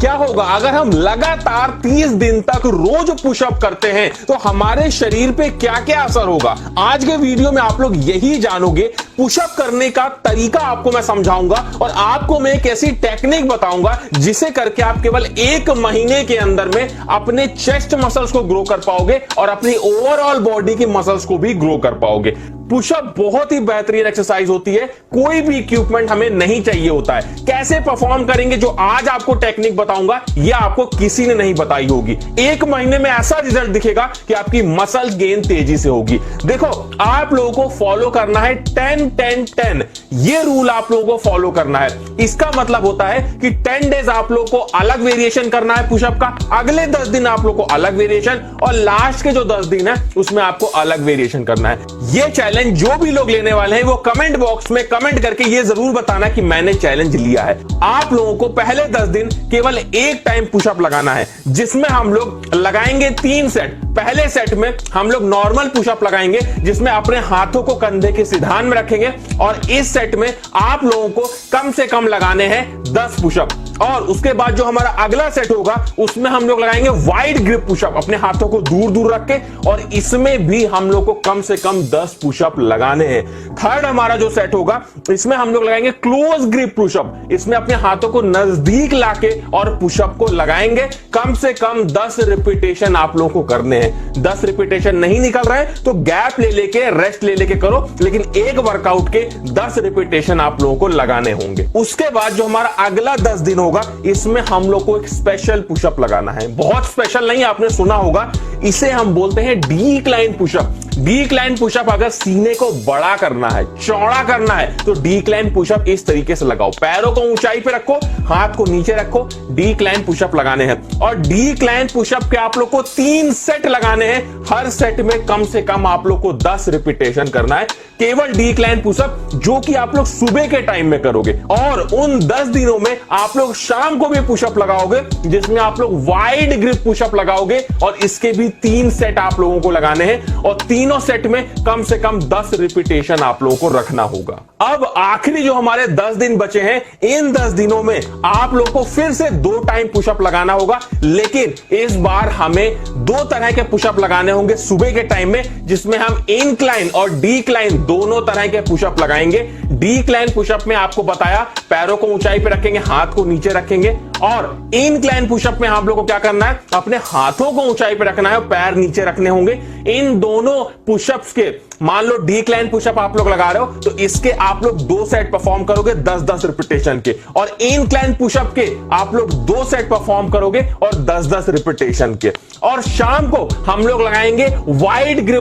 क्या होगा अगर हम लगातार 30 दिन तक रोज पुशअप करते हैं तो हमारे शरीर पे क्या क्या असर होगा। आज के वीडियो में आप लोग यही जानोगे। पुशअप करने का तरीका आपको मैं समझाऊंगा और आपको मैं एक ऐसी टेक्निक बताऊंगा जिसे करके आप केवल 1 महीने के अंदर में अपने चेस्ट मसल्स को ग्रो कर पाओगे और अपनी ओवरऑल बॉडी की मसल्स को भी ग्रो कर पाओगे। पुशअप बहुत ही बेहतरीन एक्सरसाइज होती है, कोई भी इक्विपमेंट हमें नहीं चाहिए होता है। कैसे परफॉर्म करेंगे जो आज आपको टेक्निक बताऊंगा यह आपको किसी ने नहीं बताई होगी। 1 महीने में ऐसा रिजल्ट दिखेगा कि आपकी मसल्स गेन तेजी से होगी। देखो आप लोगों को फॉलो करना है 10-10-10, ये रूल आप लोगों को फॉलो करना है। इसका मतलब होता है कि 10 डेज आप लोगों को अलग वेरिएशन करना है पुशअप का, अगले 10 दिन आप लोगों को अलग वेरिएशन और लास्ट के जो 10 दिन है उसमें आपको अलग वेरिएशन करना है। ये चैलेंज जो भी लोग लेने वाले हैं वो कमेंट बॉक्स में कमेंट करके ये जरूर बताना कि मैंने चैलेंज लिया है। आप लोगों को पहले 10 दिन केवल एक टाइम पुशअप लगाना है जिसमें हम लोग लगाएंगे 3 सेट। पहले सेट में हम लोग नॉर्मल पुशअप लगाएंगे जिसमें अपने हाथों को कंधे के सिधान में रखेंगे और इस सेट में आप लोगों को कम से कम लगाने हैं 10 पुशअप। और उसके बाद जो हमारा अगला सेट होगा उसमें हम लोग लगाएंगे वाइड ग्रिप पुशअप, अपने हाथों को दूर दूर रख के, और इसमें भी हम लोग को कम से कम 10 पुशअप लगाने हैं। थर्ड हमारा जो सेट होगा इसमें हम लोग लगाएंगे क्लोज ग्रिप पुशअप, इसमें अपने हाथों को नजदीक लाके और पुशअप को लगाएंगे। कम से कम 10 रिपीटेशन आप लोगों को करने हैं। 10 रिपीटेशन नहीं निकल रहे तो गैप ले लेके रेस्ट ले लेके करो, लेकिन एक वर्कआउट के 10 रिपीटेशन आप लोगों को लगाने होंगे। उसके बाद जो हमारा अगला 10 दिन होगा इसमें हम लोग को एक स्पेशल पुशअप लगाना है। बहुत स्पेशल नहीं, आपने सुना होगा, इसे हम बोलते हैं डिक्लाइन पुशअप। डिक्लाइन पुशअप अगर सीने को बड़ा करना है, चौड़ा करना है तो डिक्लाइन पुशअप इस तरीके से लगाओ। पैरों को ऊंचाई पे रखो, हाथ को नीचे रखो, डिक्लाइन पुशअप लगाने हैं। और डिक्लाइन पुशअप के आप लोग को 3 सेट लगाने हैं। हर सेट में कम से कम आप लोग को 10 रिपीटेशन करना है, केवल डिक्लाइन पुशअप, जो कि आप लोग सुबह के टाइम में करोगे। और उन 10 दिनों में आप लोग शाम को भी पुशअप लगाओगे जिसमें आप लोग वाइड ग्रिप पुशअप लगाओगे और इसके भी 3 सेट आप लोगों को लगाने हैं और तीनों सेट में कम से कम 10 रिपीटेशन आप लोगों को रखना होगा। अब आखिरी जो हमारे 10 दिन बचे हैं, इन 10 दिनों में आप लोग को फिर से 2 टाइम पुशअप लगाना होगा, लेकिन इस बार हमें 2 तरह के पुशअप लगाने होंगे सुबह के टाइम में, जिसमें हम इंक्लाइन और डिक्लाइन दोनों तरह के पुशअप लगाएंगे। डिक्लाइन पुशअप में आपको बताया पैरों को ऊंचाई पे रखेंगे, हाथ को नीचे रखेंगे, और इंक्लाइन पुशअप में आप लोगों को क्या करना है, अपने हाथों को ऊंचाई पे रखना है और पैर नीचे रखने होंगे। इन दोनों पुशअप्स के, मान लो डिक्लाइन पुशअप आप लोग लगा रहे हो तो इसके आप लोग 2 सेट परफॉर्म करोगे 10-10 रिपीटेशन के, और इंक्लाइन पुशअप के आप लोग 2 सेट परफॉर्म करोगे और 10-10 रिपीटेशन के। और शाम को हम लोग लगाएंगे वाइड ग्रिप